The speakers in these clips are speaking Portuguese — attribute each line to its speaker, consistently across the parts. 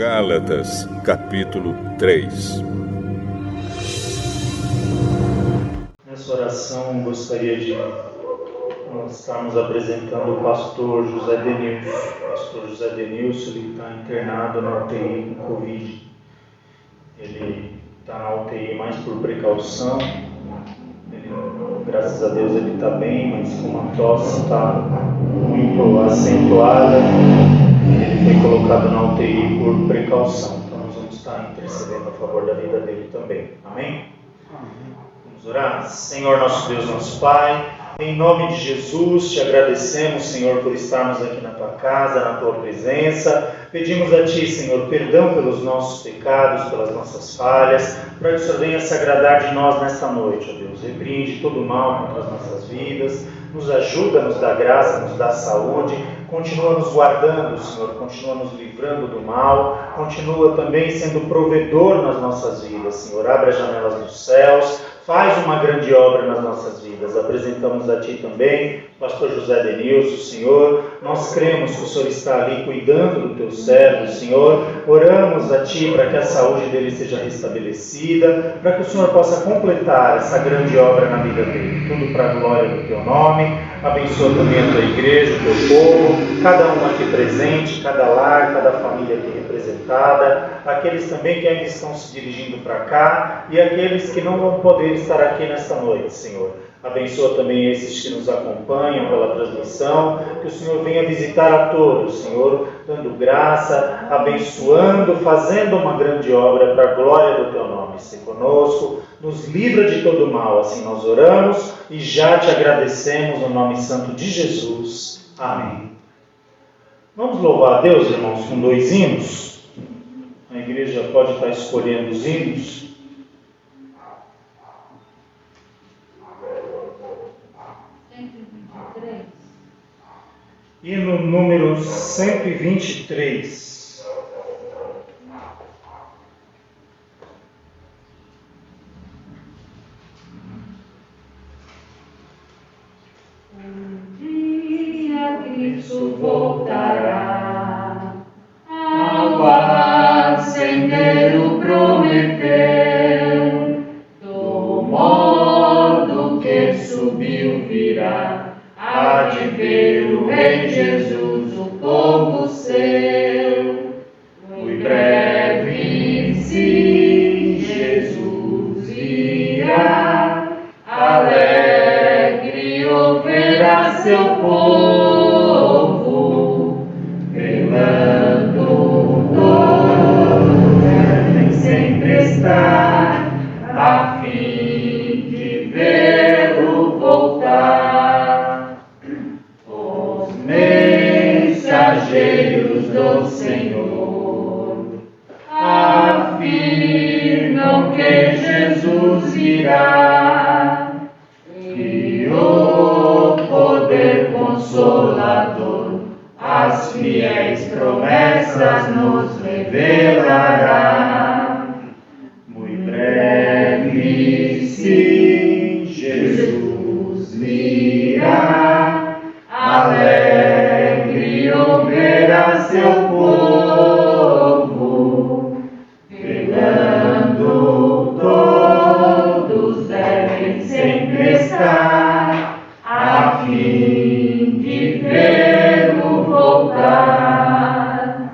Speaker 1: Gálatas, capítulo 3.
Speaker 2: Nessa oração, gostaria de nós estarmos apresentando o pastor José Denilson. O pastor José Denilson está internado na UTI com Covid. Ele está na UTI mais por precaução. Graças a Deus ele está bem, mas com uma tosse está muito acentuada. Ele foi colocado na UTI por precaução. Então nós vamos estar intercedendo a favor da vida dele também. Amém? Vamos orar? Senhor nosso Deus, nosso Pai, em nome de Jesus, te agradecemos, Senhor, por estarmos aqui na tua casa, na tua presença. Pedimos a Ti, Senhor, perdão pelos nossos pecados, pelas nossas falhas, para que o Senhor venha se agradar de nós nesta noite, ó Deus. Repreende todo o mal contra as nossas vidas, nos ajuda, nos dá graça, nos dá saúde, continua nos guardando, Senhor, continua nos livrando do mal, continua também sendo provedor nas nossas vidas, Senhor. Abre as janelas dos céus, faz uma grande obra nas nossas vidas. Apresentamos a Ti também, pastor José Denilson, Senhor. Nós cremos que o Senhor está ali cuidando do Teu servo, Senhor. Oramos a Ti para que a saúde dele seja restabelecida, para que o Senhor possa completar essa grande obra na vida dele. Tudo para a glória do Teu nome. Abençoa também a Tua igreja, o Teu povo, cada um aqui presente, cada lar, cada família aqui representada, aqueles também que ainda estão se dirigindo para cá e aqueles que não vão poder estar aqui nesta noite, Senhor. Abençoa também esses que nos acompanham pela transmissão, que o Senhor venha visitar a todos, Senhor, dando graça, abençoando, fazendo uma grande obra para a glória do Teu nome. Se conosco, nos livra de todo mal, assim nós oramos e já Te agradecemos no nome santo de Jesus. Amém. Vamos louvar a Deus, irmãos, com 2 hinos. A igreja pode estar escolhendo os hinos. Hino número 123.
Speaker 3: Um dia Cristo voltará, ao ar sendeiro prometeu, do modo que subiu virá. Há de ver o Rei Jesus, o povo seu. Muito breve, sim, Jesus virá, alegre ouvirá seu povo, velando todos devem sempre estar, a fim de vê-lo voltar. Mensageiros do Senhor afirmam que Jesus virá e o poder consolador as fiéis promessas nos revelará. Muito breve, sim, Jesus virá, alegre ouvirá seu povo, velando todos devem sempre estar, a fim de vê-lo voltar.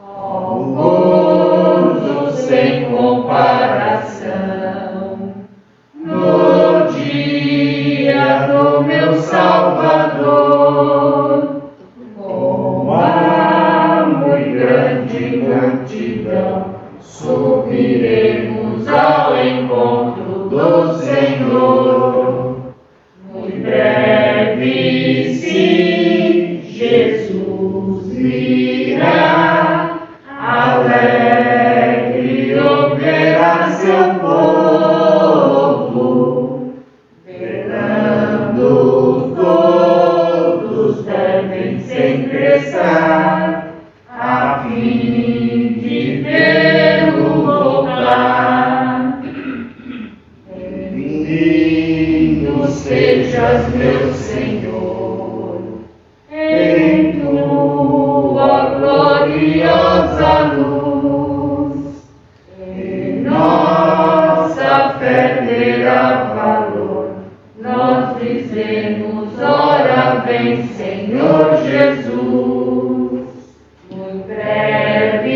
Speaker 3: Ó gozo sem comparação, no dia do meu Salvador, com a muito grande multidão, subiremos ao encontro do Senhor. Muito breve, sim, Jesus virá, alegre ouvirá seu povo, velando todos devem sempre estar, a fim de vê-lo voltar.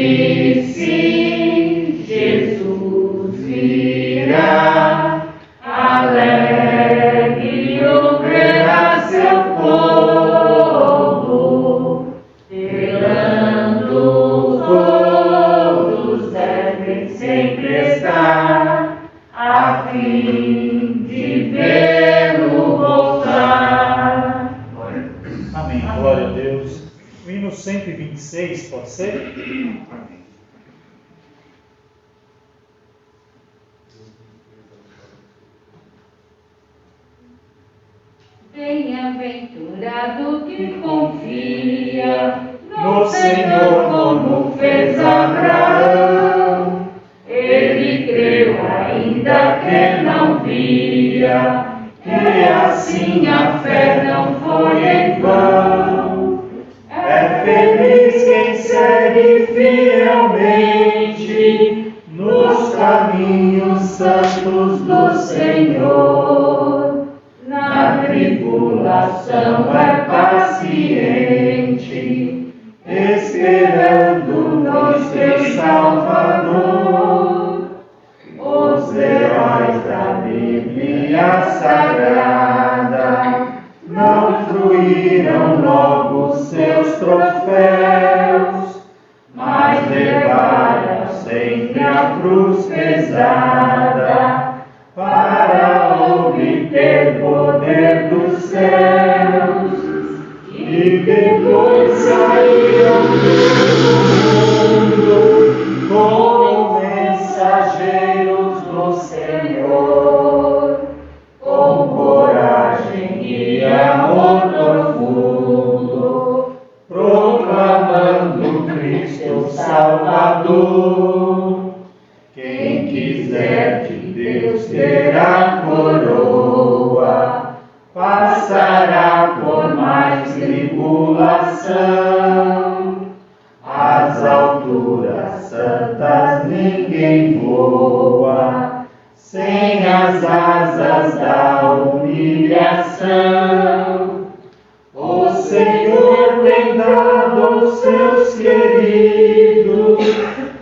Speaker 3: E sim, Jesus virá, alegre ouvirá seu povo, velando todos devem sempre estar, a fim de vê-lo voltar.
Speaker 2: Amém. Glória a Deus. O hino 126, pode ser?
Speaker 3: Bem-aventurado que confia no Senhor como fez Abraão. Ele creu ainda que não via, que assim a fé não foi em vão. É feliz quem segue fielmente nos caminhos santos do Senhor. Na tribulação é paciente, esperando no seu Salvador. Os heróis da Bíblia Sagrada não fruíram logo seus troféus, mas levaram sempre a cruz pesada para obter poder dos céus. E depois saíram do mundo como mensageiros do Senhor, com coragem e amor profundo, proclamando Cristo Salvador. Quem quiser de Deus ter a coroa, passará por mais tribulação. Às alturas santas ninguém voa, sem as asas da humilhação. O Senhor tem dado aos seus queridos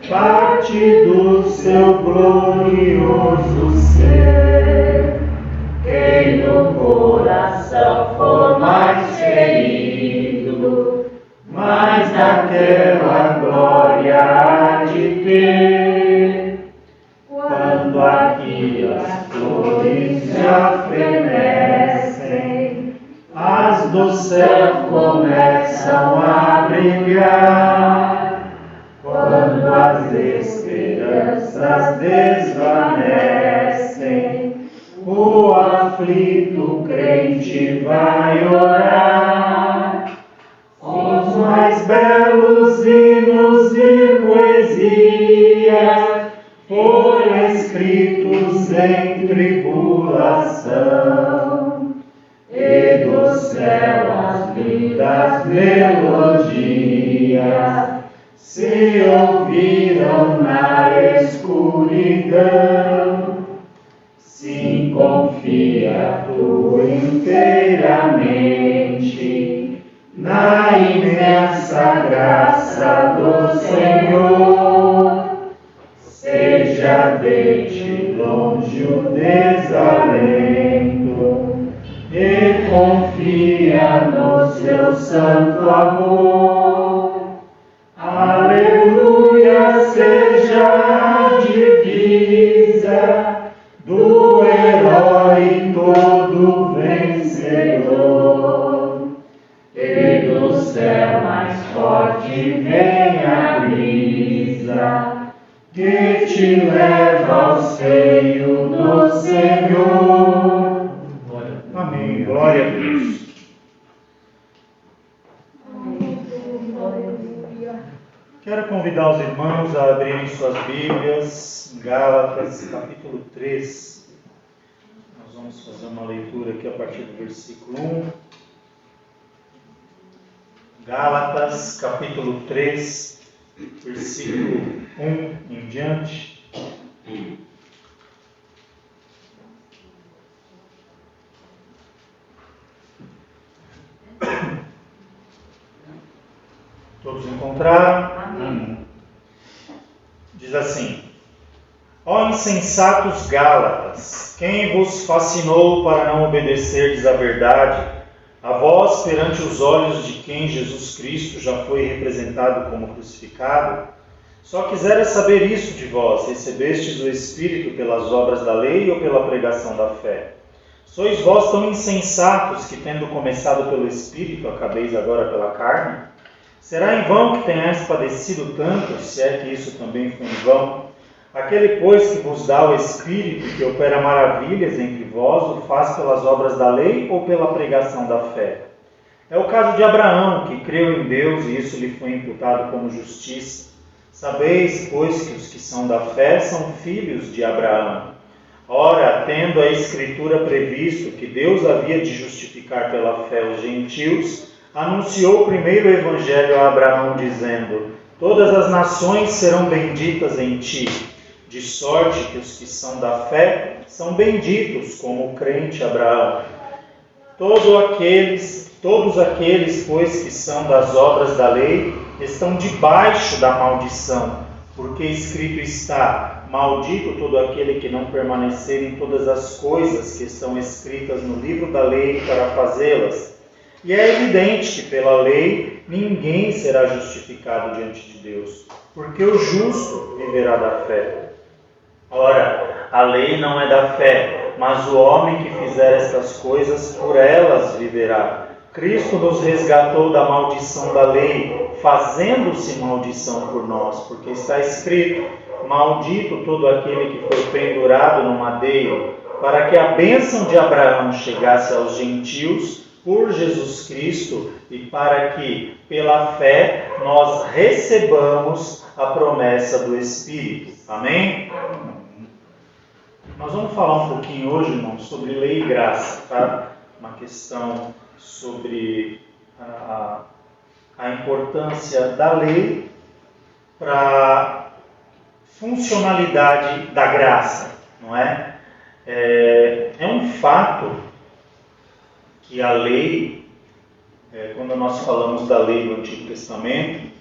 Speaker 3: parte do seu glorioso ser. Quem no coração for mais ferido, mais daquela glória há de ter. Quando aqui as flores já fenecem, as do céu começam a brilhar. Quando as esperanças desvanecem, o aflito crente vai orar. Os mais belos hinos e poesias foram escritos em tribulação, e do céu as lindas melodias se ouviram na escuridão. Sim, confia tu inteiramente na imensa graça do Senhor. Seja de ti longe o desalento e confia no seu santo amor. Aleluia, seja a divisa do herói todo vencedor. E do céu mais forte vem a brisa que te leva ao seio do Senhor.
Speaker 2: Amém. Glória a Deus. Quero convidar os irmãos a abrirem suas Bíblias em Gálatas, capítulo 3. Nós vamos fazer uma leitura aqui a partir do versículo 1. Gálatas, capítulo 3, versículo 1 em diante. Todos encontraram?
Speaker 3: Amém.
Speaker 2: Diz assim: Ó insensatos Gálatas, quem vos fascinou para não obedecerdes à verdade, a vós perante os olhos de quem Jesus Cristo já foi representado como crucificado? Só quisera saber isso de vós: recebestes o Espírito pelas obras da lei ou pela pregação da fé? Sois vós tão insensatos que, tendo começado pelo Espírito, acabeis agora pela carne? Será em vão que tenhais padecido tanto, se é que isso também foi em vão? Aquele, pois, que vos dá o Espírito, que opera maravilhas entre vós, o faz pelas obras da lei ou pela pregação da fé? É o caso de Abraão, que creu em Deus e isso lhe foi imputado como justiça. Sabeis, pois, que os que são da fé são filhos de Abraão. Ora, tendo a Escritura previsto que Deus havia de justificar pela fé os gentios, anunciou primeiro o Evangelho a Abraão, dizendo: todas as nações serão benditas em ti, de sorte que os que são da fé são benditos, como o crente Abraão. Todos aqueles, pois, que são das obras da lei, estão debaixo da maldição, porque escrito está: maldito todo aquele que não permanecer em todas as coisas que estão escritas no livro da lei para fazê-las. E é evidente que pela lei ninguém será justificado diante de Deus, porque o justo viverá da fé. Ora, a lei não é da fé, mas o homem que fizer estas coisas, por elas viverá. Cristo nos resgatou da maldição da lei, fazendo-se maldição por nós, porque está escrito: maldito todo aquele que foi pendurado no madeiro, para que a bênção de Abraão chegasse aos gentios por Jesus Cristo e para que, pela fé, nós recebamos a promessa do Espírito. Amém? Nós vamos falar um pouquinho hoje, irmãos, sobre lei e graça, tá? Uma questão sobre a importância da lei para a funcionalidade da graça, não é? É um fato que a lei, quando nós falamos da lei do Antigo Testamento,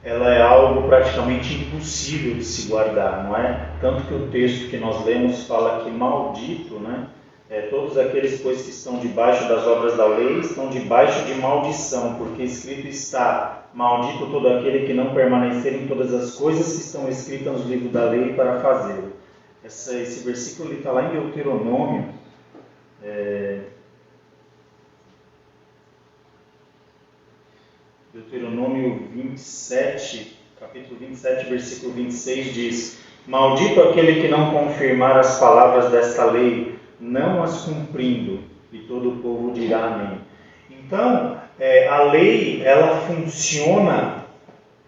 Speaker 2: ela é algo praticamente impossível de se guardar, não é? Tanto que o texto que nós lemos fala que maldito, né? Todos aqueles, pois, que estão debaixo das obras da lei, estão debaixo de maldição, porque escrito está: maldito todo aquele que não permanecer em todas as coisas que estão escritas no livro da lei para fazê-lo. Esse versículo está lá em Deuteronômio, Deuteronômio 27, capítulo 27, versículo 26 diz: maldito aquele que não confirmar as palavras desta lei, não as cumprindo, e todo o povo dirá amém. Então, a lei, ela funciona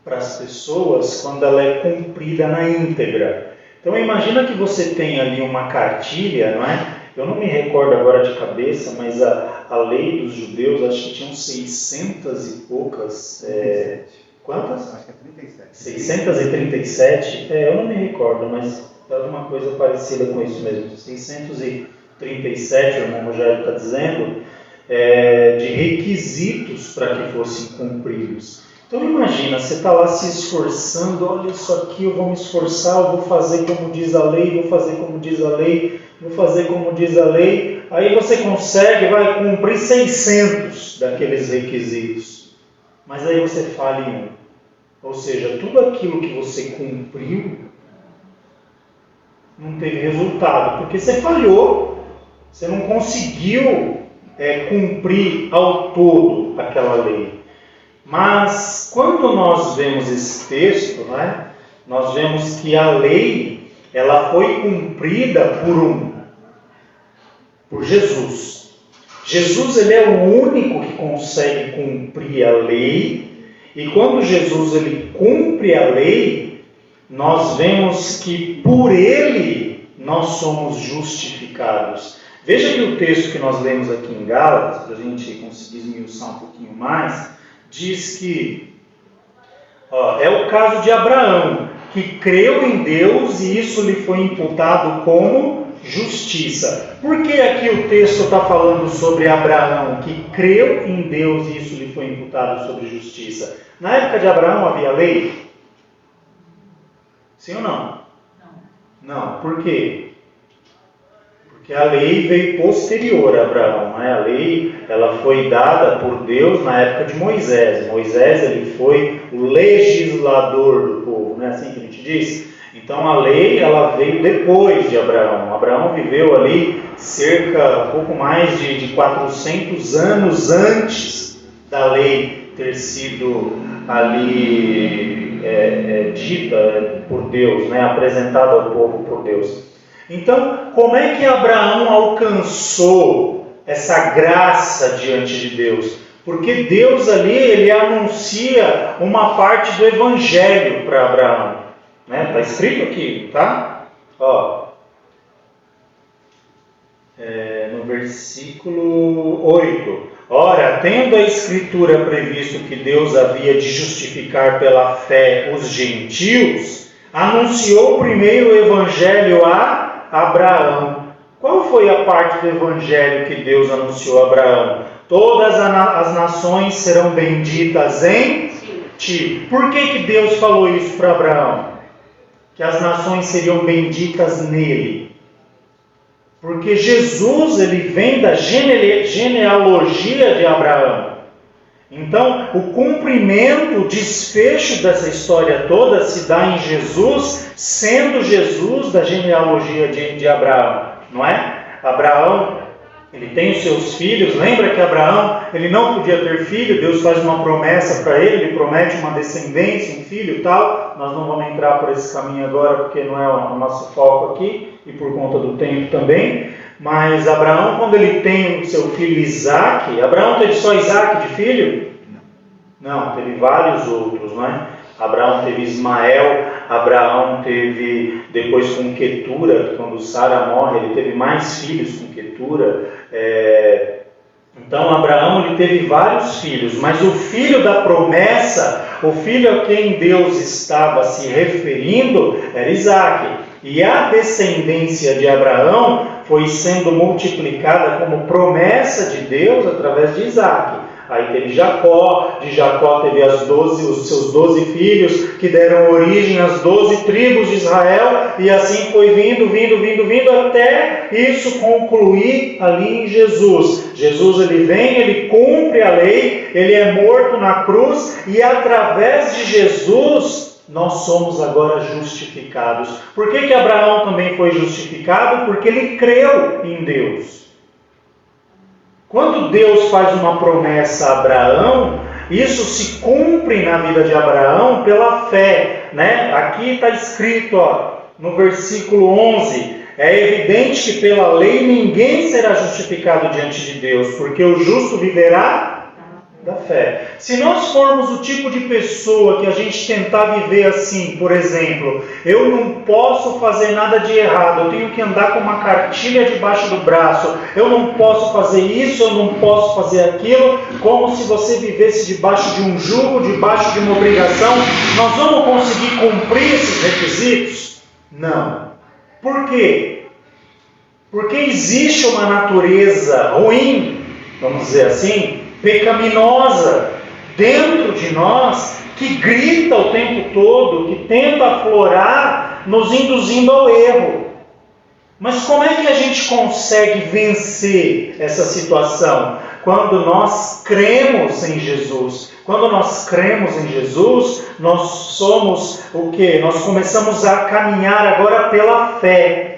Speaker 2: para as pessoas quando ela é cumprida na íntegra. Então, imagina que você tem ali uma cartilha, não é? Eu não me recordo agora de cabeça, mas a lei dos judeus, acho que tinham 600 e poucas... quantas?
Speaker 4: Acho que é 37.
Speaker 2: 637, eu não me recordo, mas é alguma coisa parecida com isso mesmo. 637, o irmão Rogério está dizendo, de requisitos para que fossem cumpridos. Então imagina, você está lá se esforçando: olha isso aqui, eu vou me esforçar, eu vou fazer como diz a lei, vou fazer como diz a lei, vou fazer como diz a lei. Aí você consegue, vai cumprir 600 daqueles requisitos. Mas aí você falha em um. Ou seja, tudo aquilo que você cumpriu não teve resultado, porque você falhou, você não conseguiu cumprir ao todo aquela lei. Mas quando nós vemos esse texto, né, nós vemos que a lei, ela foi cumprida por Jesus. Jesus, ele é o único que consegue cumprir a lei, e quando Jesus ele cumpre a lei, nós vemos que por ele nós somos justificados. Veja que o texto que nós lemos aqui em Gálatas, para a gente conseguir esmiuçar um pouquinho mais, diz que é o caso de Abraão, que creu em Deus e isso lhe foi imputado como justiça. Por que aqui o texto está falando sobre Abraão, que creu em Deus e isso lhe foi imputado sobre justiça? Na época de Abraão havia lei? Sim ou não? Não. Por quê? Porque a lei veio posterior a Abraão. Né? A lei ela foi dada por Deus na época de Moisés. Moisés ele foi o legislador do povo, não é assim que a gente diz? Então a lei ela veio depois de Abraão. Abraão viveu ali um pouco mais de 400 anos antes da lei ter sido ali dita por Deus, né? Apresentada ao povo por Deus. Então, como é que Abraão alcançou essa graça diante de Deus? Porque Deus ali, ele anuncia uma parte do Evangelho para Abraão. Está escrito aqui, tá? No versículo 8. Ora, tendo a Escritura previsto que Deus havia de justificar pela fé os gentios, anunciou primeiro o Evangelho a Abraão. Qual foi a parte do Evangelho que Deus anunciou a Abraão? Todas as nações serão benditas em ti. Por que Deus falou isso para Abraão? Que as nações seriam benditas nele. Porque Jesus ele vem da genealogia de Abraão. Então, o cumprimento, o desfecho dessa história toda se dá em Jesus, sendo Jesus da genealogia de Abraão, não é? Abraão, ele tem os seus filhos. Lembra que Abraão, ele não podia ter filho, Deus faz uma promessa para ele promete uma descendência, um filho e tal. Nós não vamos entrar por esse caminho agora, porque não é o nosso foco aqui, e por conta do tempo também. Mas Abraão, quando ele tem o seu filho Isaque, Abraão teve só Isaque de filho? Não, teve vários outros, não é? Abraão teve Ismael, Abraão teve, depois com Quetura, quando Sara morre, ele teve mais filhos com Quetura. Então Abraão ele teve vários filhos, mas o filho da promessa, o filho a quem Deus estava se referindo, era Isaque. E a descendência de Abraão foi sendo multiplicada como promessa de Deus através de Isaque. Aí teve Jacó, de Jacó teve os seus 12 filhos, que deram origem às 12 tribos de Israel, e assim foi vindo, até isso concluir ali em Jesus. Jesus ele vem, ele cumpre a lei, ele é morto na cruz, e através de Jesus nós somos agora justificados. Por que Abraão também foi justificado? Porque ele creu em Deus. Quando Deus faz uma promessa a Abraão, isso se cumpre na vida de Abraão pela fé, né? Aqui está escrito, no versículo 11, é evidente que pela lei ninguém será justificado diante de Deus, porque o justo viverá da fé. Se nós formos o tipo de pessoa que a gente tentar viver assim, por exemplo, eu não posso fazer nada de errado, eu tenho que andar com uma cartilha debaixo do braço, eu não posso fazer isso, eu não posso fazer aquilo, como se você vivesse debaixo de um jugo, debaixo de uma obrigação, nós vamos conseguir cumprir esses requisitos? Não. Por quê? Porque existe uma natureza ruim, vamos dizer assim, pecaminosa dentro de nós, que grita o tempo todo, que tenta aflorar, nos induzindo ao erro. Mas como é que a gente consegue vencer essa situação? Quando nós cremos em Jesus. Quando nós cremos em Jesus, nós somos o quê? Nós começamos a caminhar agora pela fé.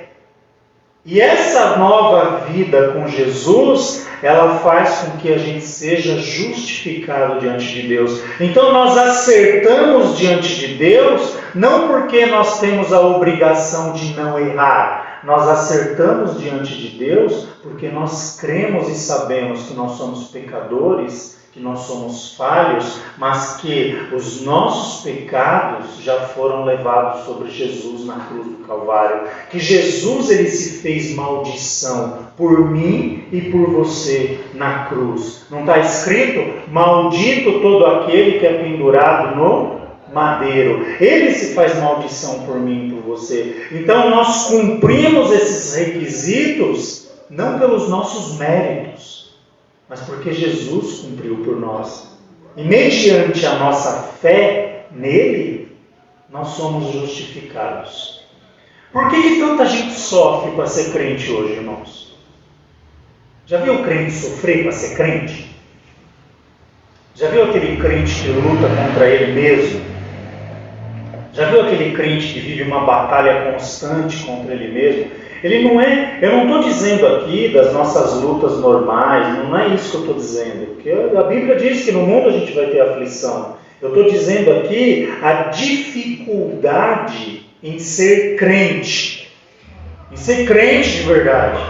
Speaker 2: E essa nova vida com Jesus, ela faz com que a gente seja justificado diante de Deus. Então nós acertamos diante de Deus, não porque nós temos a obrigação de não errar. Nós acertamos diante de Deus porque nós cremos e sabemos que nós somos pecadores, que nós somos falhos, mas que os nossos pecados já foram levados sobre Jesus na cruz do Calvário. Que Jesus ele se fez maldição por mim e por você na cruz. Não está escrito? Maldito todo aquele que é pendurado no madeiro. Ele se faz maldição por mim e por você. Então nós cumprimos esses requisitos não pelos nossos méritos, mas porque Jesus cumpriu por nós. E mediante a nossa fé nele, nós somos justificados. Por que tanta gente sofre para ser crente hoje, irmãos? Já viu o crente sofrer para ser crente? Já viu aquele crente que luta contra ele mesmo? Já viu aquele crente que vive uma batalha constante contra ele mesmo? Ele não é, eu não estou dizendo aqui das nossas lutas normais, não é isso que eu estou dizendo, porque a Bíblia diz que no mundo a gente vai ter aflição. Eu estou dizendo aqui a dificuldade em ser crente de verdade.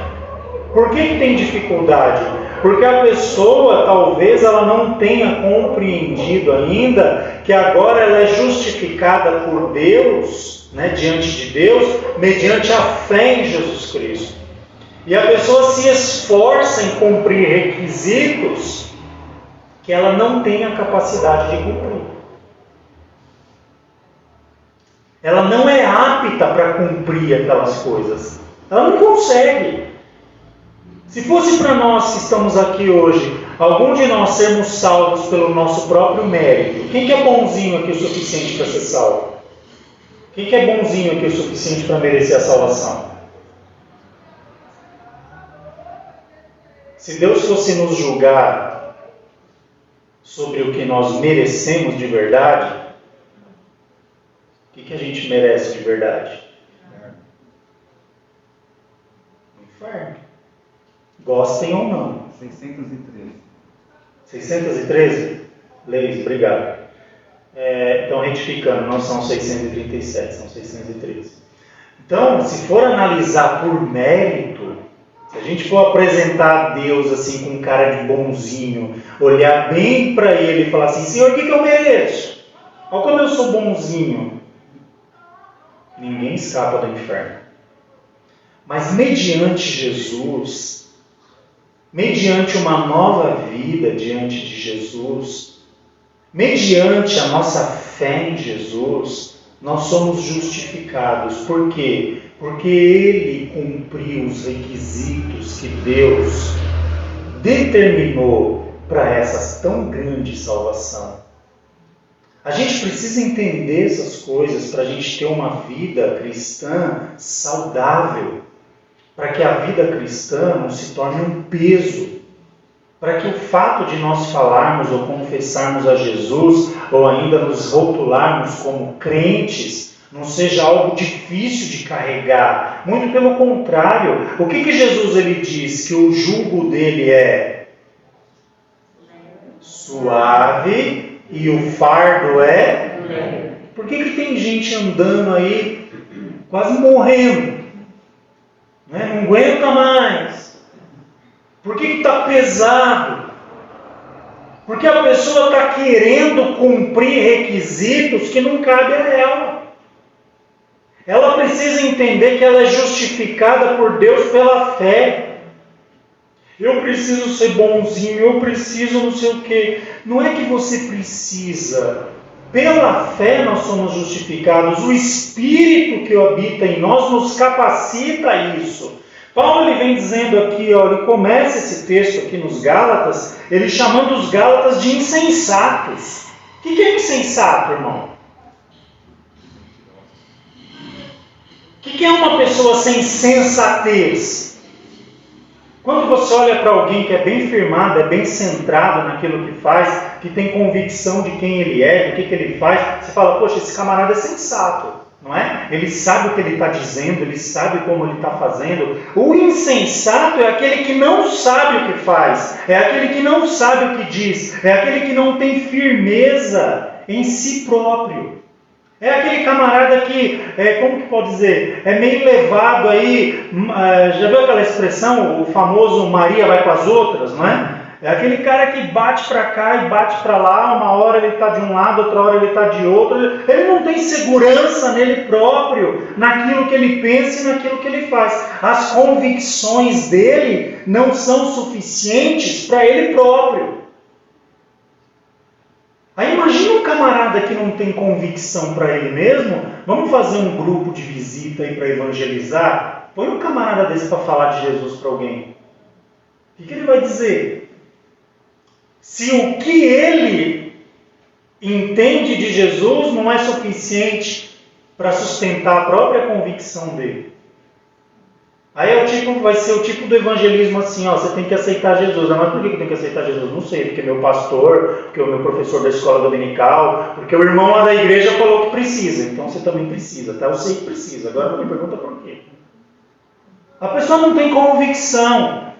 Speaker 2: Por que tem dificuldade? Porque a pessoa, talvez, ela não tenha compreendido ainda que agora ela é justificada por Deus, né, diante de Deus, mediante a fé em Jesus Cristo. E a pessoa se esforça em cumprir requisitos que ela não tem a capacidade de cumprir. Ela não é apta para cumprir aquelas coisas. Ela não consegue. Se fosse para nós que estamos aqui hoje, algum de nós sermos salvos pelo nosso próprio mérito, quem que é bonzinho aqui o suficiente para ser salvo? Quem que é bonzinho aqui o suficiente para merecer a salvação? Se Deus fosse nos julgar sobre o que nós merecemos de verdade, o que a gente merece de verdade? O inferno. Gostem ou não.
Speaker 4: 613.
Speaker 2: 613? Leis, obrigado. Então, retificando, não são 637, são 613. Então, se for analisar por mérito, se a gente for apresentar a Deus assim com cara de bonzinho, olhar bem para Ele e falar assim, Senhor, o que eu mereço? Olha como eu sou bonzinho. Ninguém escapa do inferno. Mas mediante Jesus, mediante uma nova vida diante de Jesus, mediante a nossa fé em Jesus, nós somos justificados. Por quê? Porque Ele cumpriu os requisitos que Deus determinou para essa tão grande salvação. A gente precisa entender essas coisas para a gente ter uma vida cristã saudável, para que a vida cristã não se torne um peso, para que o fato de nós falarmos ou confessarmos a Jesus, ou ainda nos rotularmos como crentes, não seja algo difícil de carregar. Muito pelo contrário, o que Jesus ele diz? Que o jugo dele é suave e o fardo é leve. Por que tem gente andando aí quase morrendo? Né? Não aguenta mais. Por que está pesado? Porque a pessoa está querendo cumprir requisitos que não cabem a ela. Ela precisa entender que ela é justificada por Deus pela fé. Eu preciso ser bonzinho, eu preciso não sei o quê. Não é que você precisa. Pela fé nós somos justificados. O Espírito que habita em nós nos capacita a isso. Paulo ele vem dizendo aqui, ó, ele começa esse texto aqui nos Gálatas, ele chamando os Gálatas de insensatos. O que é insensato, irmão? O que é uma pessoa sem sensatez? Quando você olha para alguém que é bem firmado, é bem centrado naquilo que faz, que tem convicção de quem ele é, do que ele faz, você fala, poxa, esse camarada é sensato, não é? Ele sabe o que ele está dizendo, ele sabe como ele está fazendo. O insensato é aquele que não sabe o que faz, é aquele que não sabe o que diz, é aquele que não tem firmeza em si próprio. É aquele camarada que, como que pode dizer, é meio levado aí, já viu aquela expressão, o famoso Maria vai com as outras, não é? É aquele cara que bate para cá e bate para lá, uma hora ele está de um lado, outra hora ele está de outro, ele não tem segurança nele próprio, naquilo que ele pensa e naquilo que ele faz. As convicções dele não são suficientes para ele próprio. Aí imagina um camarada que não tem convicção para ele mesmo, vamos fazer um grupo de visita aí para evangelizar? Põe um camarada desse para falar de Jesus para alguém. O que ele vai dizer? Se o que ele entende de Jesus não é suficiente para sustentar a própria convicção dele. Aí vai ser o tipo do evangelismo assim, ó, você tem que aceitar Jesus. Mas por que eu tenho que aceitar Jesus? Não sei, porque meu pastor, porque o meu professor da escola dominical, porque o irmão lá da igreja falou que precisa, então você também precisa, tá? Eu sei que precisa, agora não me pergunta por quê. A pessoa não tem convicção.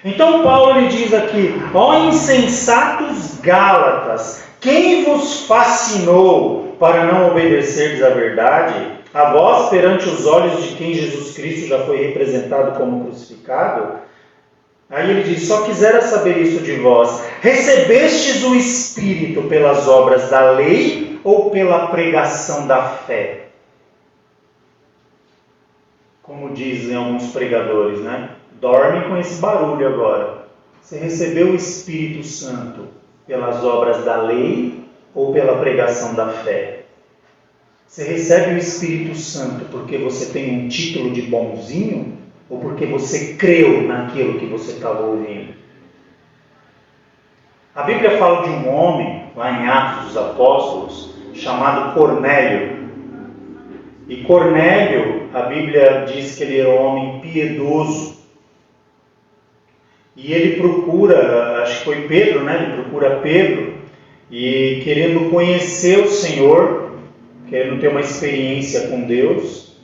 Speaker 2: Então Paulo lhe diz aqui, ó insensatos Gálatas, quem vos fascinou para não obedecerdes à verdade? A vós, perante os olhos de quem Jesus Cristo já foi representado como crucificado? Aí ele diz, só quisera saber isso de vós. Recebestes o Espírito pelas obras da lei ou pela pregação da fé? Como dizem alguns pregadores, né? Dorme com esse barulho agora. Você recebeu o Espírito Santo pelas obras da lei ou pela pregação da fé? Você recebe o Espírito Santo porque você tem um título de bonzinho ou porque você creu naquilo que você estava ouvindo? A Bíblia fala de um homem, lá em Atos dos Apóstolos, chamado Cornélio. E Cornélio, a Bíblia diz que ele era um homem piedoso. E ele procura, acho que foi Pedro, né? Ele procura Pedro e querendo conhecer o Senhor, querendo ter uma experiência com Deus.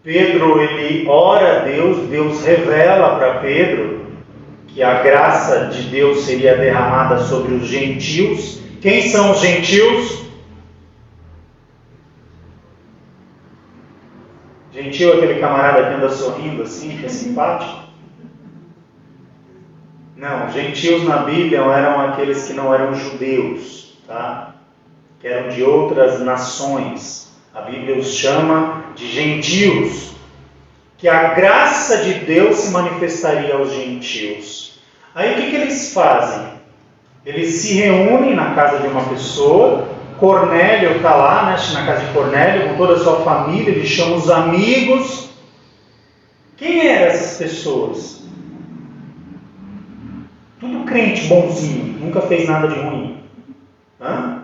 Speaker 2: Pedro, ele ora a Deus, Deus revela para Pedro que a graça de Deus seria derramada sobre os gentios. Quem são os gentios? Gentil é aquele camarada que anda sorrindo assim, que é simpático? Não, gentios na Bíblia eram aqueles que não eram judeus, tá? Que eram de outras nações. A Bíblia os chama de gentios, que a graça de Deus se manifestaria aos gentios. Aí o que eles fazem? Eles se reúnem na casa de uma pessoa. Cornélio está lá, né, na casa de Cornélio, com toda a sua família, ele chama os amigos. Quem eram essas pessoas? Tudo crente bonzinho, nunca fez nada de ruim. Hã?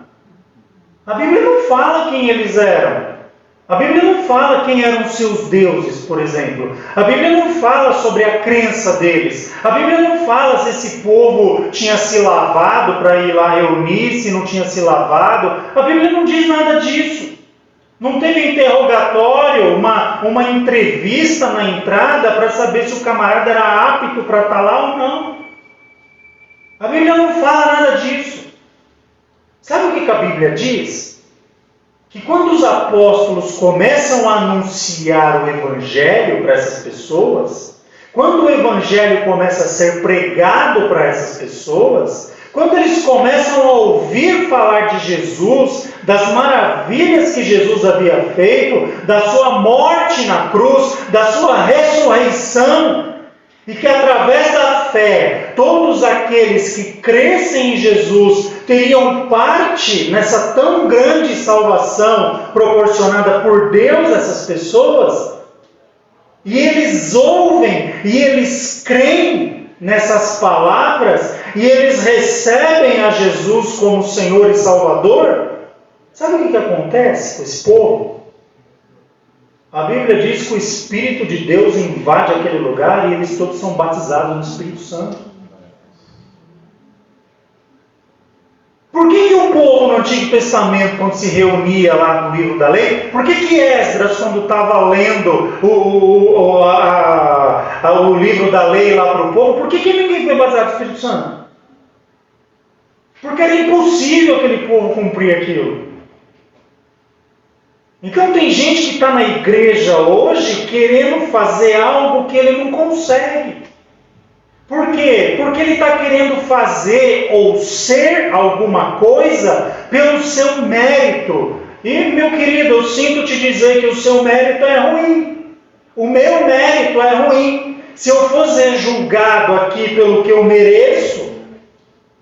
Speaker 2: A Bíblia não fala quem eles eram. A Bíblia não fala quem eram seus deuses, por exemplo. A Bíblia não fala sobre a crença deles. A Bíblia não fala se esse povo tinha se lavado para ir lá reunir, se não tinha se lavado. A Bíblia não diz nada disso. Não teve interrogatório, uma entrevista na entrada para saber se o camarada era apto para estar lá ou não. A Bíblia não fala nada disso. Sabe o que a Bíblia diz? Que quando os apóstolos começam a anunciar o Evangelho para essas pessoas, quando o Evangelho começa a ser pregado para essas pessoas, quando eles começam a ouvir falar de Jesus, das maravilhas que Jesus havia feito, da sua morte na cruz, da sua ressurreição, e que através da fé, todos aqueles que crescem em Jesus teriam parte nessa tão grande salvação proporcionada por Deus a essas pessoas, e eles ouvem, e eles creem nessas palavras, e eles recebem a Jesus como Senhor e Salvador. Sabe o que acontece com esse povo? A Bíblia diz que o Espírito de Deus invade aquele lugar e eles todos são batizados no Espírito Santo. Por que o povo no Antigo Testamento, quando se reunia lá no livro da lei, por que Esdras, quando estava lendo o livro da lei lá para o povo, por que ninguém foi batizado no Espírito Santo? Porque era impossível aquele povo cumprir aquilo. Então tem gente que está na igreja hoje querendo fazer algo que ele não consegue. Por quê? Porque ele está querendo fazer ou ser alguma coisa pelo seu mérito. E, meu querido, eu sinto te dizer que o seu mérito é ruim. O meu mérito é ruim. Se eu for ser julgado aqui pelo que eu mereço,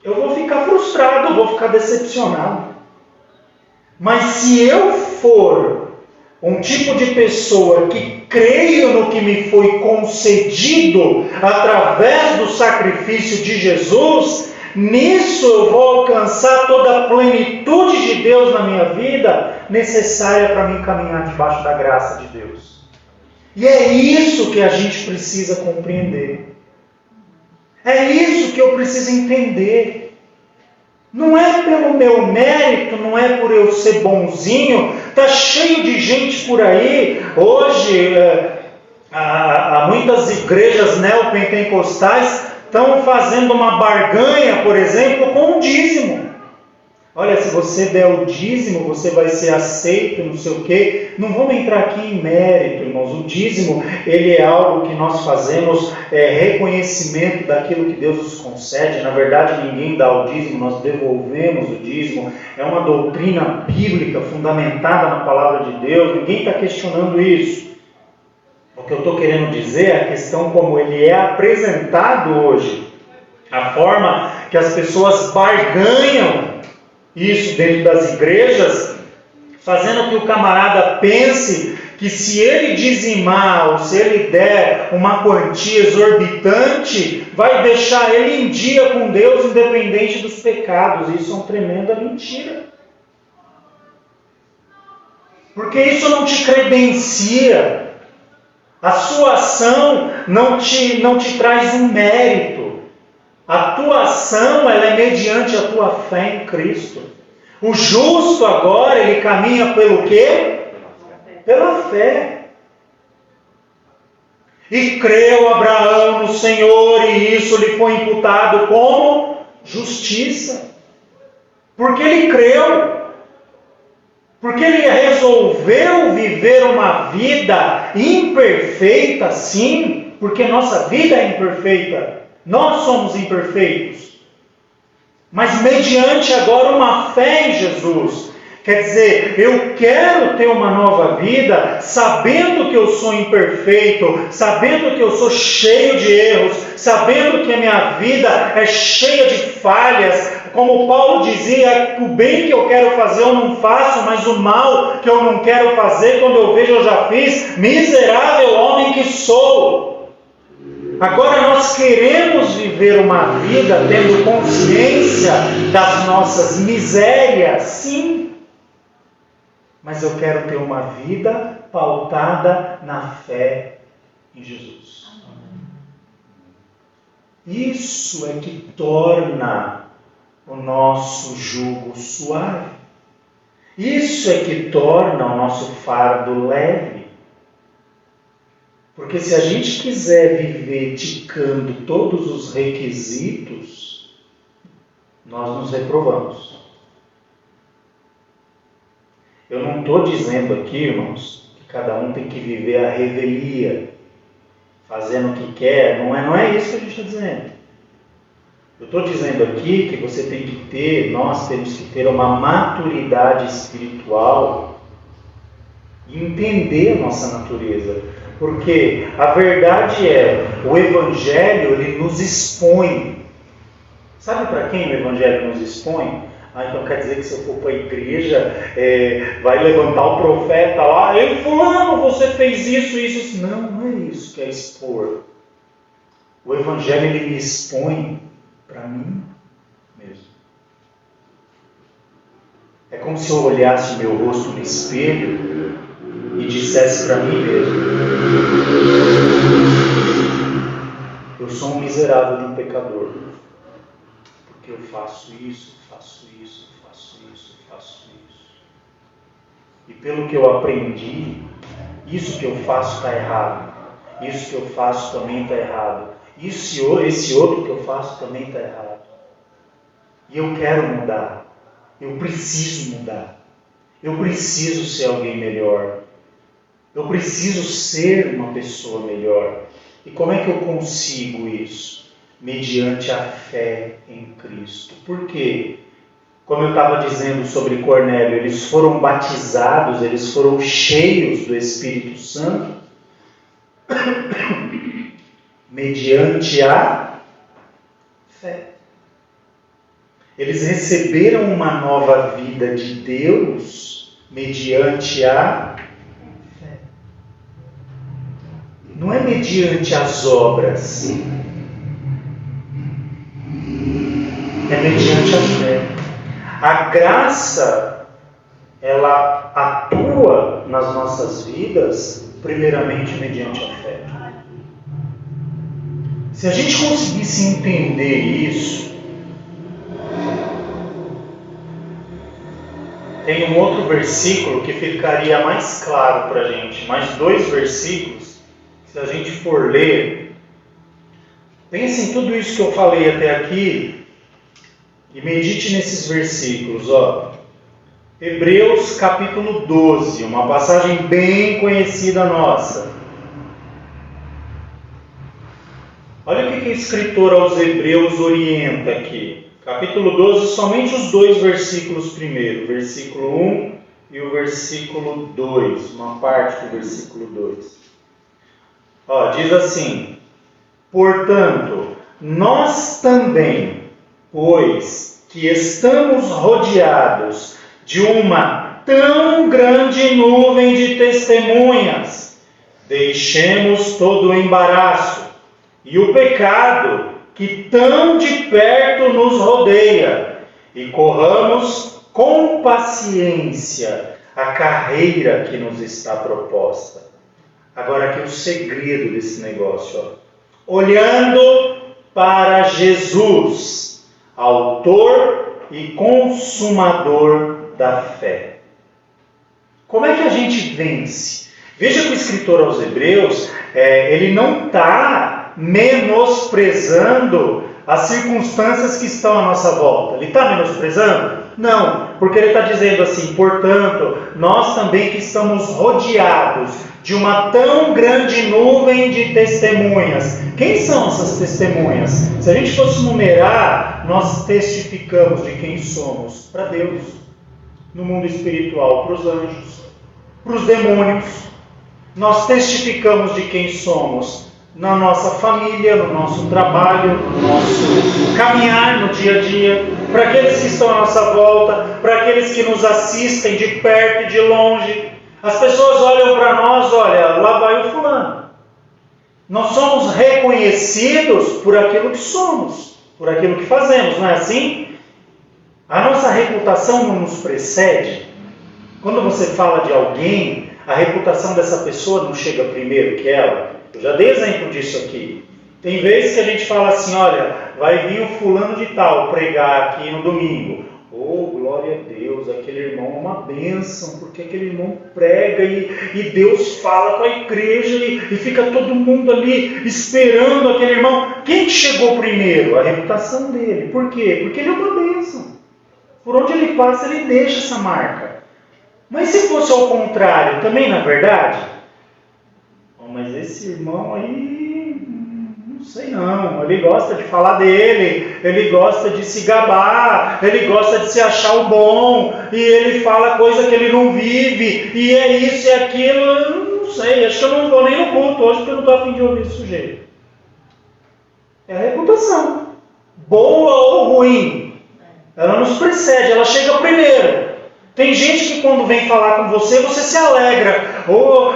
Speaker 2: eu vou ficar frustrado, vou ficar decepcionado. Mas se eu for um tipo de pessoa que creio no que me foi concedido através do sacrifício de Jesus, nisso eu vou alcançar toda a plenitude de Deus na minha vida, necessária para mim caminhar debaixo da graça de Deus. E é isso que a gente precisa compreender. É isso que eu preciso entender. Não é pelo meu mérito, não é por eu ser bonzinho. Está cheio de gente por aí. Hoje, há muitas igrejas neopentecostais estão fazendo uma barganha, por exemplo, com o dízimo. Olha, se você der o dízimo, você vai ser aceito, não sei o quê. Não vamos entrar aqui em mérito, irmãos. O dízimo, ele é algo que nós fazemos, reconhecimento daquilo que Deus nos concede. Na verdade, ninguém dá o dízimo, nós devolvemos o dízimo. É uma doutrina bíblica fundamentada na palavra de Deus. Ninguém está questionando isso. O que eu estou querendo dizer é a questão como ele é apresentado hoje. A forma que as pessoas barganham isso dentro das igrejas, fazendo que o camarada pense que se ele dizimar ou se ele der uma quantia exorbitante, vai deixar ele em dia com Deus independente dos pecados. Isso é uma tremenda mentira. Porque isso não te credencia. A sua ação não te traz um mérito. A tua ação, ela é mediante a tua fé em Cristo. O justo agora, ele caminha pelo quê? Pela fé. E creu Abraão no Senhor, e isso lhe foi imputado como justiça. Porque ele creu. Porque ele resolveu viver uma vida imperfeita, sim, porque nossa vida é imperfeita. Nós somos imperfeitos. Mas mediante agora uma fé em Jesus. Quer dizer, eu quero ter uma nova vida, sabendo que eu sou imperfeito, sabendo que eu sou cheio de erros, sabendo que a minha vida é cheia de falhas. Como Paulo dizia, o bem que eu quero fazer eu não faço, mas o mal que eu não quero fazer, quando eu vejo eu já fiz. Miserável homem que sou. Agora nós queremos viver uma vida tendo consciência das nossas misérias, sim. Mas eu quero ter uma vida pautada na fé em Jesus. Isso é que torna o nosso jugo suave. Isso é que torna o nosso fardo leve. Porque se a gente quiser viver ticando todos os requisitos, nós nos reprovamos. Eu não estou dizendo aqui, irmãos, que cada um tem que viver a revelia, fazendo o que quer. Não é isso que a gente está dizendo. Eu estou dizendo aqui que você tem que ter, nós temos que ter uma maturidade espiritual e entender a nossa natureza. Porque a verdade é, o Evangelho, ele nos expõe. Sabe para quem o Evangelho nos expõe? Então quer dizer que se eu for para a igreja, vai levantar o profeta lá, ei fulano, você fez isso. Não é isso que é expor. O Evangelho, ele me expõe para mim mesmo. É como se eu olhasse o meu rosto no espelho e dissesse para mim mesmo: eu sou um miserável de um pecador, porque eu faço isso. E pelo que eu aprendi, isso que eu faço está errado, isso que eu faço também está errado, esse outro que eu faço também está errado. E eu quero mudar, eu preciso mudar, eu preciso ser alguém melhor. Eu preciso ser uma pessoa melhor. E como é que eu consigo isso? Mediante a fé em Cristo. Por quê? Como eu estava dizendo sobre Cornélio, eles foram batizados, eles foram cheios do Espírito Santo mediante a fé. Eles receberam uma nova vida de Deus mediante a fé. Não é mediante as obras, é mediante a fé. A graça, ela atua nas nossas vidas, primeiramente mediante a fé. Se a gente conseguisse entender isso, tem um outro versículo que ficaria mais claro para a gente, mais 2 versículos, se a gente for ler. Pense em tudo isso que eu falei até aqui e medite nesses versículos. Hebreus capítulo 12, uma passagem bem conhecida nossa. Olha o que o escritor aos Hebreus orienta aqui. Capítulo 12, somente os 2 versículos primeiro, versículo 1 e o versículo 2, uma parte do versículo 2. Diz assim: portanto, nós também, pois que estamos rodeados de uma tão grande nuvem de testemunhas, deixemos todo o embaraço e o pecado que tão de perto nos rodeia, e corramos com paciência a carreira que nos está proposta. Agora aqui o segredo desse negócio, olhando para Jesus, autor e consumador da fé. Como é que a gente vence? Veja que o escritor aos Hebreus, ele não está menosprezando as circunstâncias que estão à nossa volta. Ele está menosprezando? Não, porque ele está dizendo assim: portanto, nós também que estamos rodeados de uma tão grande nuvem de testemunhas. Quem são essas testemunhas? Se a gente fosse numerar, nós testificamos de quem somos para Deus, no mundo espiritual, para os anjos, para os demônios. Nós testificamos de quem somos na nossa família, no nosso trabalho, no nosso caminhar no dia a dia, para aqueles que estão à nossa volta, para aqueles que nos assistem de perto e de longe. As pessoas olham para nós, olha, lá vai o fulano. Nós somos reconhecidos por aquilo que somos, por aquilo que fazemos, não é assim? A nossa reputação não nos precede. Quando você fala de alguém, a reputação dessa pessoa não chega primeiro que ela. Eu já dei exemplo disso aqui. Tem vezes que a gente fala assim: olha, vai vir o fulano de tal pregar aqui no domingo. Oh, glória a Deus, aquele irmão é uma bênção, porque aquele irmão prega e Deus fala com a igreja e fica todo mundo ali esperando aquele irmão. Quem chegou primeiro? A reputação dele. Por quê? Porque ele é uma bênção. Por onde ele passa, ele deixa essa marca. Mas se fosse ao contrário, também não é verdade? Mas esse irmão aí, não sei não, ele gosta de falar dele, ele gosta de se gabar, ele gosta de se achar o bom, e ele fala coisa que ele não vive, e é isso e aquilo, eu não sei, acho que eu não vou nem no culto hoje, porque eu não estou a fim de ouvir esse sujeito. É a reputação, boa ou ruim, ela nos precede, ela chega primeiro. Tem gente que quando vem falar com você, você se alegra.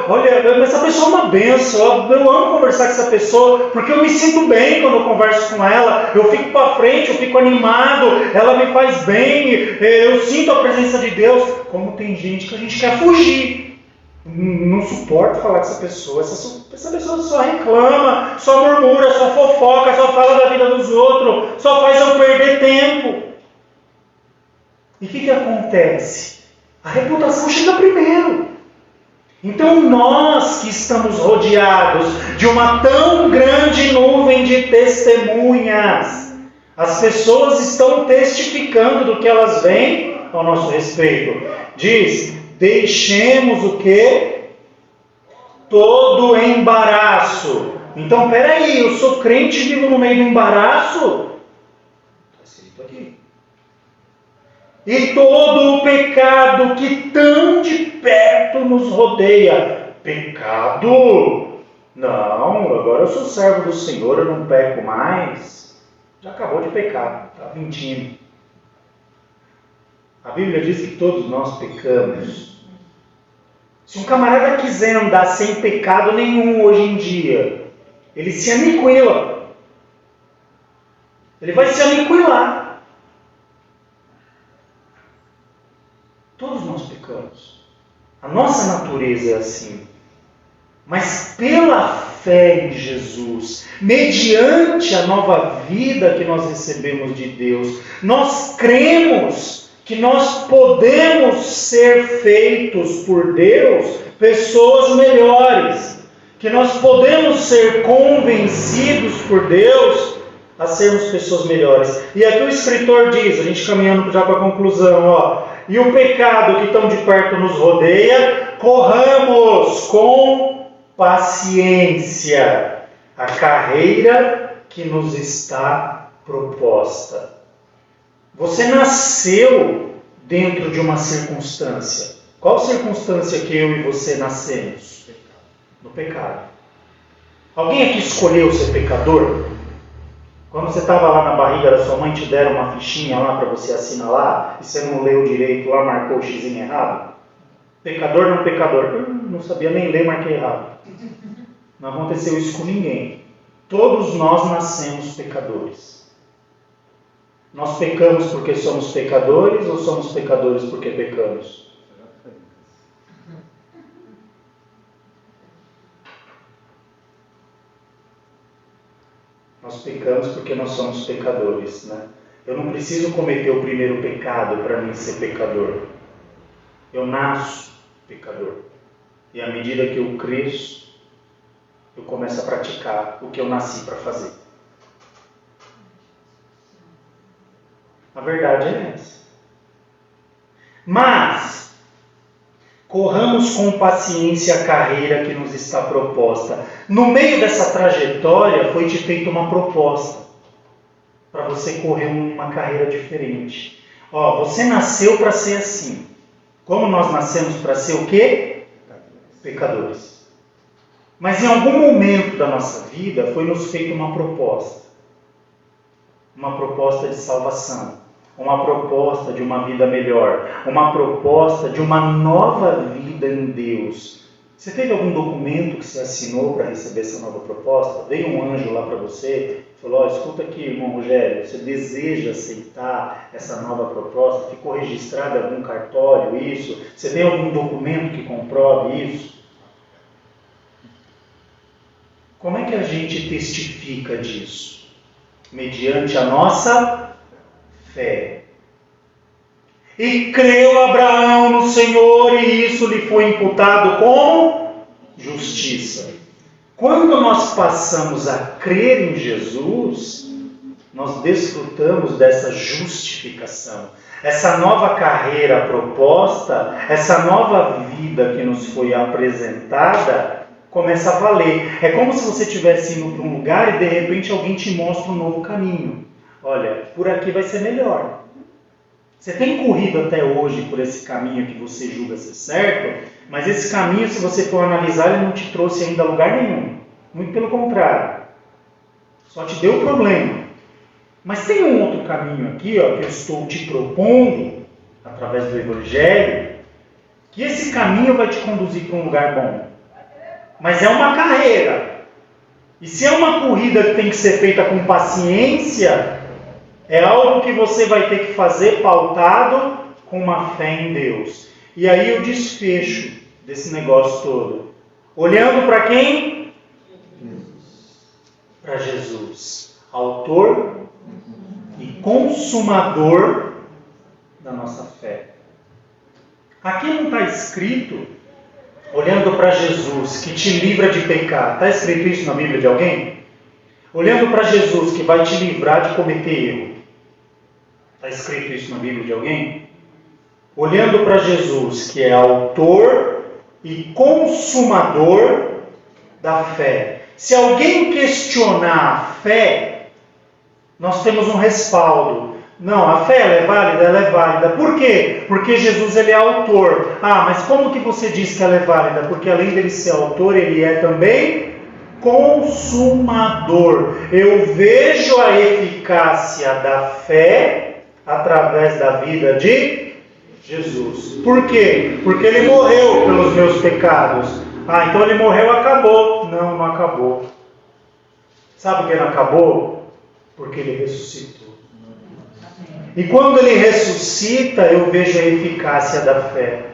Speaker 2: Olha, essa pessoa é uma benção. Eu amo conversar com essa pessoa, porque eu me sinto bem quando eu converso com ela. Eu fico para frente, eu fico animado. Ela me faz bem. Eu sinto a presença de Deus. Como tem gente que a gente quer fugir. Não suporto falar com essa pessoa. Essa pessoa só reclama, só murmura, só fofoca, só fala da vida dos outros, só faz eu perder tempo. E o que acontece? A reputação chega primeiro. Então nós que estamos rodeados de uma tão grande nuvem de testemunhas, as pessoas estão testificando do que elas veem ao nosso respeito. Diz, deixemos o quê? Todo embaraço. Então, peraí, eu sou crente e vivo no meio do embaraço? Está escrito aqui. E todo o pecado que tão de perto nos rodeia. Pecado? Não, agora eu sou servo do Senhor, eu não peco mais. Já acabou de pecar, está mentindo. A Bíblia diz que todos nós pecamos. Se um camarada quiser andar sem pecado nenhum hoje em dia, ele se aniquila. Ele vai se aniquilar. Todos nós pecamos. A nossa natureza é assim. Mas pela fé em Jesus, mediante a nova vida que nós recebemos de Deus, nós cremos que nós podemos ser feitos por Deus pessoas melhores, que nós podemos ser convencidos por Deus a sermos pessoas melhores. E aqui o escritor diz, a gente caminhando já para a conclusão, e o pecado que tão de perto nos rodeia, corramos com paciência a carreira que nos está proposta. Você nasceu dentro de uma circunstância. Qual circunstância que eu e você nascemos? No pecado. Alguém aqui escolheu ser pecador? Quando você estava lá na barriga da sua mãe, te deram uma fichinha lá para você assinalar, e você não leu direito lá, marcou o xizinho errado? Pecador, não pecador. Eu não sabia nem ler, marquei errado. Não aconteceu isso com ninguém. Todos nós nascemos pecadores. Nós pecamos porque somos pecadores ou somos pecadores porque pecamos? Nós pecamos porque nós somos pecadores, né? Eu não preciso cometer o primeiro pecado para mim ser pecador. Eu nasço pecador. E à medida que eu cresço, eu começo a praticar o que eu nasci para fazer. A verdade é essa. Mas, corramos com paciência a carreira que nos está proposta. No meio dessa trajetória foi te feita uma proposta para você correr uma carreira diferente. Você nasceu para ser assim. Como nós nascemos para ser o quê? Pecadores. Mas em algum momento da nossa vida foi nos feita uma proposta. Uma proposta de salvação. Uma proposta de uma vida melhor. Uma proposta de uma nova vida em Deus. Você teve algum documento que você assinou para receber essa nova proposta? Veio um anjo lá para você e falou, escuta aqui, irmão Rogério, você deseja aceitar essa nova proposta? Ficou registrado em algum cartório isso? Você tem algum documento que comprove isso? Como é que a gente testifica disso? Mediante a nossa fé. E creu Abraão no Senhor e isso lhe foi imputado como justiça. Quando nós passamos a crer em Jesus, nós desfrutamos dessa justificação. Essa nova carreira proposta, essa nova vida que nos foi apresentada, começa a valer. É como se você estivesse indo para um lugar e de repente alguém te mostra um novo caminho. Olha, por aqui vai ser melhor. Você tem corrido até hoje por esse caminho que você julga ser certo, mas esse caminho, se você for analisar, ele não te trouxe ainda a lugar nenhum. Muito pelo contrário. Só te deu problema. Mas tem um outro caminho aqui, que eu estou te propondo, através do Evangelho, que esse caminho vai te conduzir para um lugar bom. Mas é uma carreira. E se é uma corrida que tem que ser feita com paciência, é algo que você vai ter que fazer pautado com uma fé em Deus. E aí o desfecho desse negócio todo. Olhando para quem? Para Jesus. Autor e consumador da nossa fé. Aqui não está escrito, olhando para Jesus, que te livra de pecar. Está escrito isso na Bíblia de alguém? Olhando para Jesus, que vai te livrar de cometer erro. Está escrito isso na Bíblia de alguém? Olhando para Jesus, que é autor e consumador da fé. Se alguém questionar a fé, nós temos um respaldo. Não, a fé ela é válida? Ela é válida. Por quê? Porque Jesus ele é autor. Mas como que você diz que ela é válida? Porque além dele ser autor, ele é também consumador. Eu vejo a eficácia da fé através da vida de Jesus. Por quê? Porque ele morreu pelos meus pecados. Então ele morreu, acabou. Não, não acabou. Sabe por que não acabou? Porque ele ressuscitou. E quando ele ressuscita, eu vejo a eficácia da fé.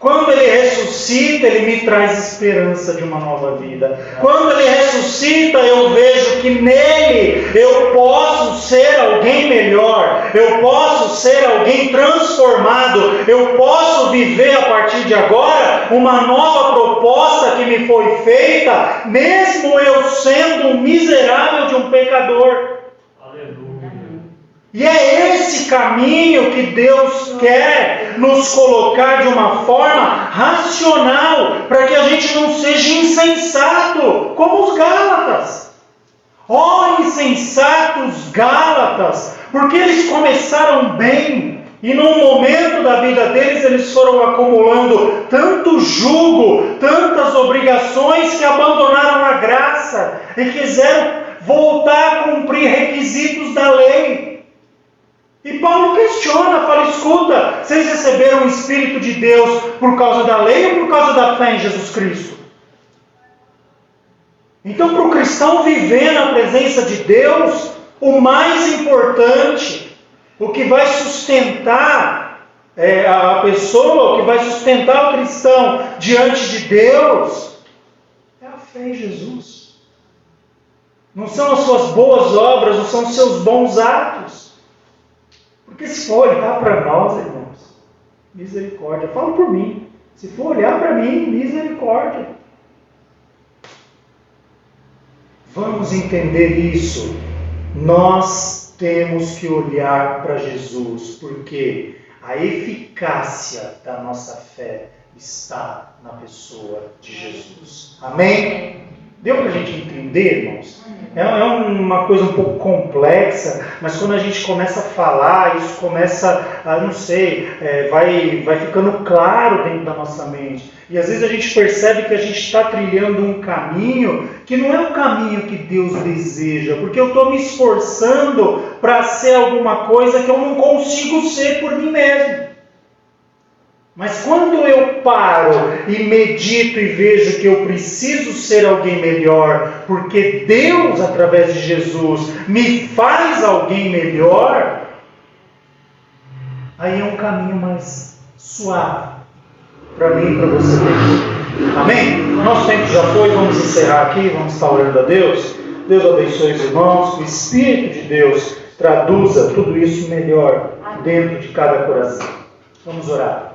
Speaker 2: Quando Ele ressuscita, Ele me traz esperança de uma nova vida. Quando Ele ressuscita, eu vejo que nele eu posso ser alguém melhor. Eu posso ser alguém transformado. Eu posso viver a partir de agora uma nova proposta que me foi feita, mesmo eu sendo um miserável de um pecador. E é esse caminho que Deus quer nos colocar de uma forma racional, para que a gente não seja insensato, como os Gálatas. Ó, insensatos Gálatas, porque eles começaram bem, e num momento da vida deles eles foram acumulando tanto jugo, tantas obrigações, que abandonaram a graça e quiseram voltar a cumprir requisitos da lei. E Paulo questiona, fala, escuta, vocês receberam o Espírito de Deus por causa da lei ou por causa da fé em Jesus Cristo? Então, para o cristão viver na presença de Deus, o mais importante, o que vai sustentar a pessoa, o que vai sustentar o cristão diante de Deus, é a fé em Jesus. Não são as suas boas obras, não são os seus bons atos. Porque se for olhar para nós, irmãos, misericórdia. Falo por mim. Se for olhar para mim, misericórdia. Vamos entender isso. Nós temos que olhar para Jesus, porque a eficácia da nossa fé está na pessoa de Jesus. Amém? Deu para a gente entender, irmãos? É uma coisa um pouco complexa, mas quando a gente começa a falar, isso começa a, não sei, vai ficando claro dentro da nossa mente. E às vezes a gente percebe que a gente está trilhando um caminho que não é o caminho que Deus deseja, porque eu estou me esforçando para ser alguma coisa que eu não consigo ser por mim mesmo. Mas quando eu paro e medito e vejo que eu preciso ser alguém melhor, porque Deus, através de Jesus, me faz alguém melhor, aí é um caminho mais suave para mim e para você. Amém? Nosso tempo já foi, vamos encerrar aqui, vamos estar orando a Deus. Deus abençoe os irmãos, que o Espírito de Deus traduza tudo isso melhor dentro de cada coração. Vamos orar.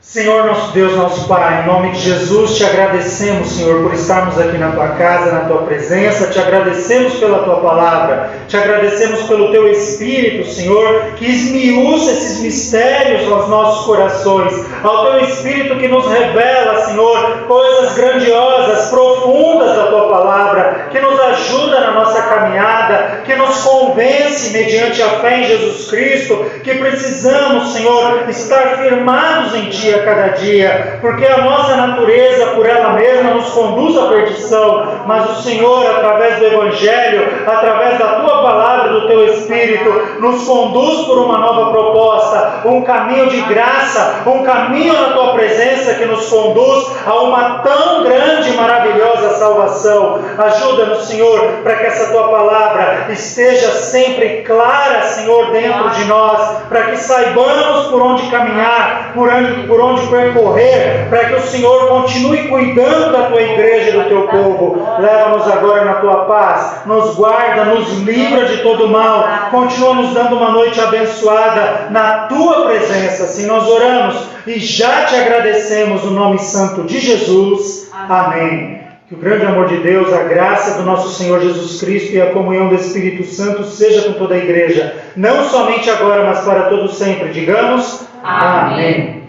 Speaker 2: Senhor, nosso Deus, nosso Pai, em nome de Jesus, te agradecemos, Senhor, por estarmos aqui na Tua casa, na Tua presença, te agradecemos pela Tua palavra, te agradecemos pelo Teu Espírito, Senhor, que esmiuça esses mistérios aos nossos corações, ao Teu Espírito que nos revela, Senhor, coisas grandiosas, profundas da Tua palavra, que nos ajuda na nossa caminhada, que nos convence, mediante a fé em Jesus Cristo, que precisamos, Senhor, estar firmados em Ti a cada dia, porque a nossa natureza por ela mesma nos conduz à perdição, mas o Senhor, através do Evangelho, através da Tua palavra, do Teu Espírito, nos conduz por uma nova proposta, um caminho de graça, um caminho na Tua presença que nos conduz a uma tão grande e maravilhosa salvação. Ajuda-nos, Senhor, para que essa Tua palavra esteja sempre clara, Senhor, dentro de nós, para que saibamos por onde caminhar, por onde percorrer, para que o Senhor continue cuidando da Tua igreja e do Teu povo. Leva-nos agora na Tua paz, nos guarda, nos livra de todo mal, continua nos dando uma noite abençoada na Tua presença. Assim nós oramos e já Te agradecemos no nome santo de Jesus. Amém. Que o grande amor de Deus, a graça do nosso Senhor Jesus Cristo e a comunhão do Espírito Santo seja com toda a igreja, não somente agora, mas para todo sempre. Digamos amém.